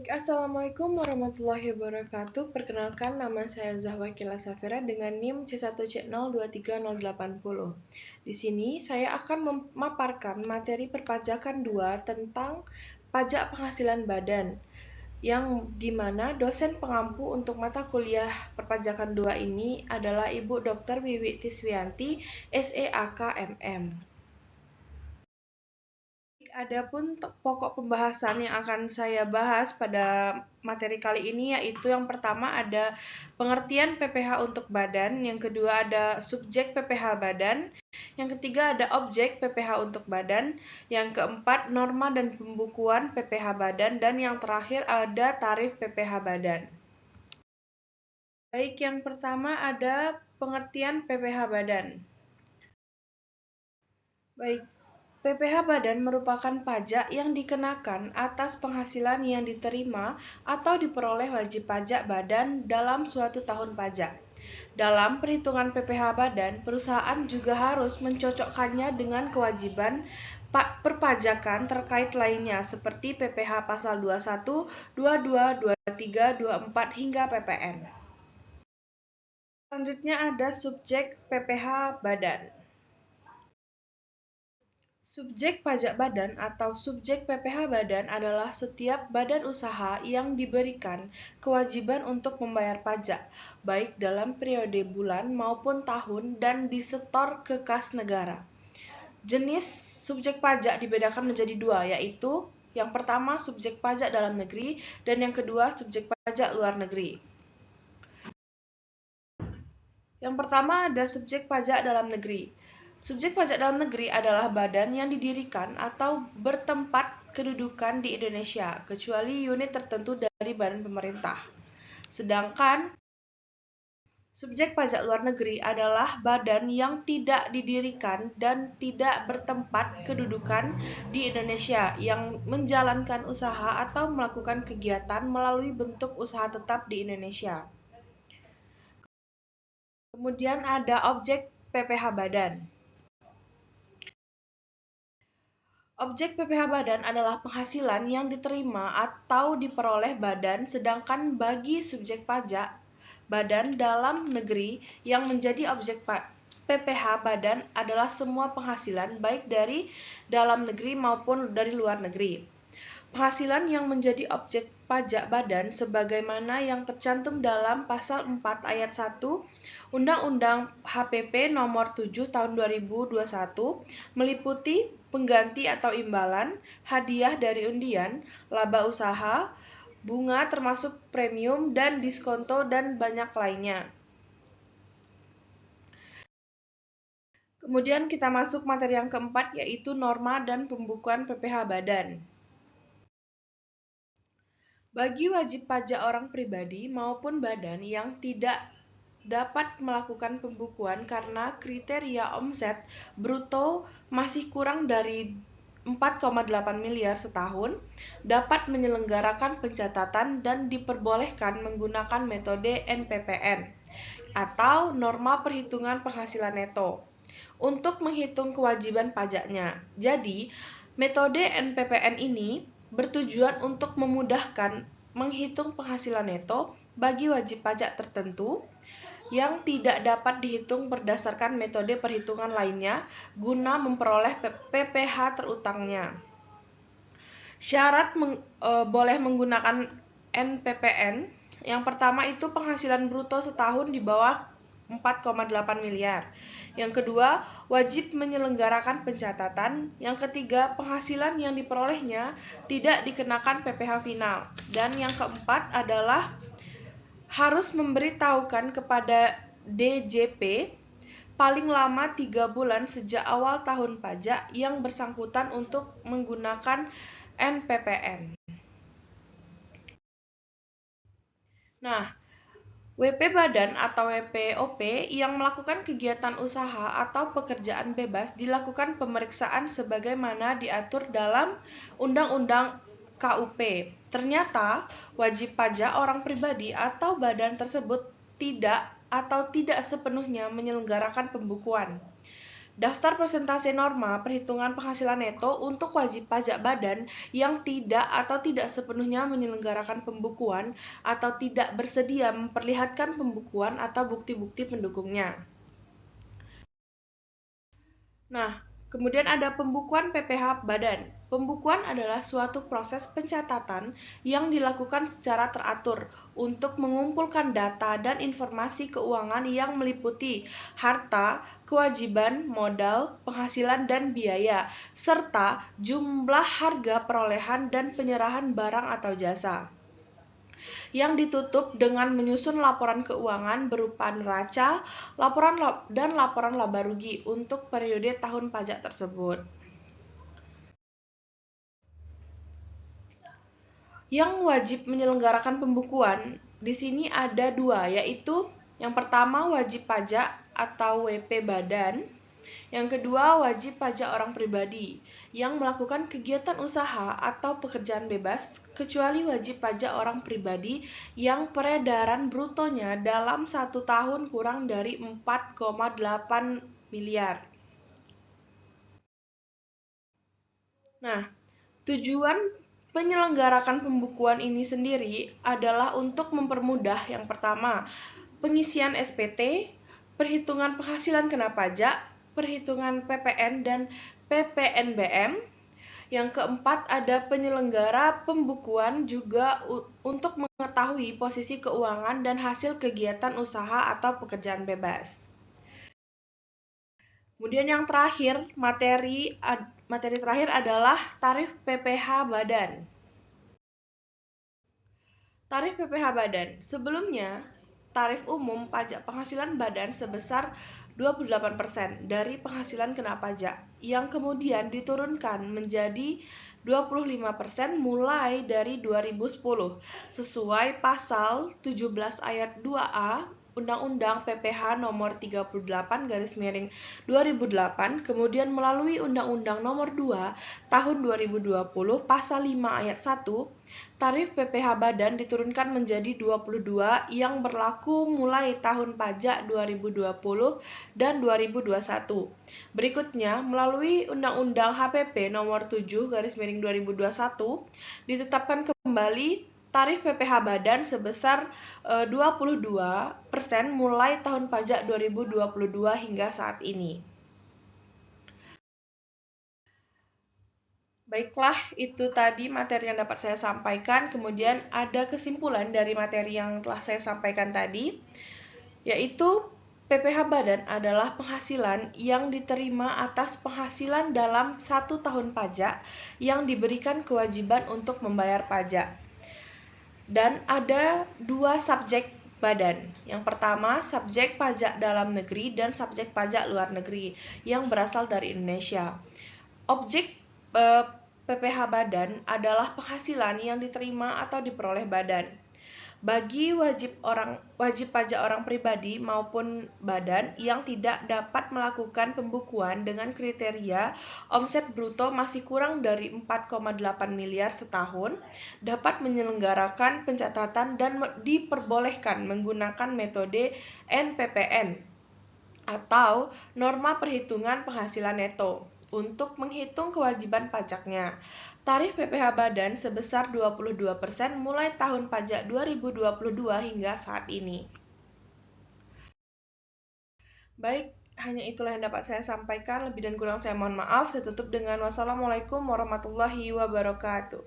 Assalamualaikum warahmatullahi wabarakatuh. Perkenalkan, nama saya Zahwa Kila Safira dengan NIM C1C023080. Di sini saya akan memaparkan materi perpajakan 2 tentang pajak penghasilan badan, yang dimana dosen pengampu untuk mata kuliah perpajakan 2 ini adalah Ibu Dr. Wiwi Tiswianti, SEAK MM. Adapun pokok pembahasan yang akan saya bahas pada materi kali ini yaitu yang pertama ada pengertian PPh untuk badan, yang kedua ada subjek PPh badan, yang ketiga ada objek PPh untuk badan, yang keempat norma dan pembukuan PPh badan, dan yang terakhir ada tarif PPh badan. Baik, yang pertama ada pengertian PPh badan. Baik, PPh badan merupakan pajak yang dikenakan atas penghasilan yang diterima atau diperoleh wajib pajak badan dalam suatu tahun pajak. Dalam perhitungan PPh badan, perusahaan juga harus mencocokkannya dengan kewajiban perpajakan terkait lainnya seperti PPh pasal 21, 22, 23, 24 hingga PPN. Selanjutnya ada subjek PPh badan. Subjek pajak badan atau subjek PPh badan adalah setiap badan usaha yang diberikan kewajiban untuk membayar pajak, baik dalam periode bulan maupun tahun, dan disetor ke kas negara. Jenis subjek pajak dibedakan menjadi dua, yaitu yang pertama subjek pajak dalam negeri dan yang kedua subjek pajak luar negeri. Yang pertama ada subjek pajak dalam negeri. Subjek pajak dalam negeri adalah badan yang didirikan atau bertempat kedudukan di Indonesia, kecuali unit tertentu dari badan pemerintah. Sedangkan subjek pajak luar negeri adalah badan yang tidak didirikan dan tidak bertempat kedudukan di Indonesia, yang menjalankan usaha atau melakukan kegiatan melalui bentuk usaha tetap di Indonesia. Kemudian ada objek PPh badan. Objek PPh badan adalah penghasilan yang diterima atau diperoleh badan, sedangkan bagi subjek pajak badan dalam negeri yang menjadi objek PPh badan adalah semua penghasilan baik dari dalam negeri maupun dari luar negeri. Penghasilan yang menjadi objek pajak badan sebagaimana yang tercantum dalam pasal 4 ayat 1 Undang-Undang HPP Nomor 7 Tahun 2021 meliputi pengganti atau imbalan, hadiah dari undian, laba usaha, bunga termasuk premium dan diskonto, dan banyak lainnya. Kemudian kita masuk materi yang keempat, yaitu norma dan pembukuan PPh badan. Bagi wajib pajak orang pribadi maupun badan yang tidak dapat melakukan pembukuan karena kriteria omset bruto masih kurang dari 4,8 miliar setahun, dapat menyelenggarakan pencatatan dan diperbolehkan menggunakan metode NPPN atau norma perhitungan penghasilan neto untuk menghitung kewajiban pajaknya. Jadi, metode NPPN ini bertujuan untuk memudahkan menghitung penghasilan neto bagi wajib pajak tertentu yang tidak dapat dihitung berdasarkan metode perhitungan lainnya guna memperoleh PPh terutangnya. Syarat boleh menggunakan NPPN. Yang pertama itu penghasilan bruto setahun di bawah 4,8 miliar. Yang kedua, wajib menyelenggarakan pencatatan. Yang ketiga, penghasilan yang diperolehnya tidak dikenakan PPh final. Dan yang keempat adalah harus memberitahukan kepada DJP paling lama 3 bulan sejak awal tahun pajak yang bersangkutan untuk menggunakan NPPN. Nah, WP badan atau WPOP yang melakukan kegiatan usaha atau pekerjaan bebas dilakukan pemeriksaan sebagaimana diatur dalam Undang-Undang KUP. Ternyata wajib pajak orang pribadi atau badan tersebut tidak sepenuhnya menyelenggarakan pembukuan. Daftar persentase norma perhitungan penghasilan neto untuk wajib pajak badan yang tidak atau tidak sepenuhnya menyelenggarakan pembukuan atau tidak bersedia memperlihatkan pembukuan atau bukti-bukti pendukungnya. Nah, kemudian ada pembukuan PPh badan. Pembukuan adalah suatu proses pencatatan yang dilakukan secara teratur untuk mengumpulkan data dan informasi keuangan yang meliputi harta, kewajiban, modal, penghasilan dan biaya, serta jumlah harga perolehan dan penyerahan barang atau jasa, yang ditutup dengan menyusun laporan keuangan berupa neraca, dan laporan laba rugi untuk periode tahun pajak tersebut. Yang wajib menyelenggarakan pembukuan di sini ada dua, yaitu yang pertama wajib pajak atau WP badan, yang kedua wajib pajak orang pribadi yang melakukan kegiatan usaha atau pekerjaan bebas, kecuali wajib pajak orang pribadi yang peredaran brutonya dalam 1 tahun kurang dari 4,8 miliar. Nah, tujuan penyelenggarakan pembukuan ini sendiri adalah untuk mempermudah yang pertama, pengisian SPT, perhitungan penghasilan kena pajak, perhitungan PPN dan PPNBM. Yang keempat, ada penyelenggara pembukuan juga untuk mengetahui posisi keuangan dan hasil kegiatan usaha atau pekerjaan bebas. Kemudian yang terakhir, materi terakhir adalah tarif PPh badan. Tarif PPh badan. Sebelumnya, tarif umum pajak penghasilan badan sebesar 28% dari penghasilan kena pajak, yang kemudian diturunkan menjadi 25% mulai dari 2010, sesuai pasal 17 ayat 2A Undang-Undang PPh nomor 38/2008, kemudian melalui Undang-Undang nomor 2 tahun 2020 pasal 5 ayat 1, tarif PPh badan diturunkan menjadi 22 yang berlaku mulai tahun pajak 2020 dan 2021. Berikutnya, melalui Undang-Undang HPP nomor 7/2021 ditetapkan kembali tarif PPh badan sebesar 22% mulai tahun pajak 2022 hingga saat ini. Baiklah, itu tadi materi yang dapat saya sampaikan. Kemudian ada kesimpulan dari materi yang telah saya sampaikan tadi, yaitu PPh badan adalah penghasilan yang diterima atas penghasilan dalam 1 tahun pajak yang diberikan kewajiban untuk membayar pajak. Dan ada dua subjek badan. Yang pertama, subjek pajak dalam negeri dan subjek pajak luar negeri yang berasal dari Indonesia. Objek PPh badan adalah penghasilan yang diterima atau diperoleh badan. Bagi wajib pajak orang pribadi maupun badan yang tidak dapat melakukan pembukuan dengan kriteria omset bruto masih kurang dari 4,8 miliar setahun, dapat menyelenggarakan pencatatan dan diperbolehkan menggunakan metode NPPN atau norma perhitungan penghasilan neto untuk menghitung kewajiban pajaknya. Tarif PPh badan sebesar 22% mulai tahun pajak 2022 hingga saat ini. Baik, hanya itulah yang dapat saya sampaikan. Lebih dan kurang saya mohon maaf. Saya tutup dengan wassalamualaikum warahmatullahi wabarakatuh.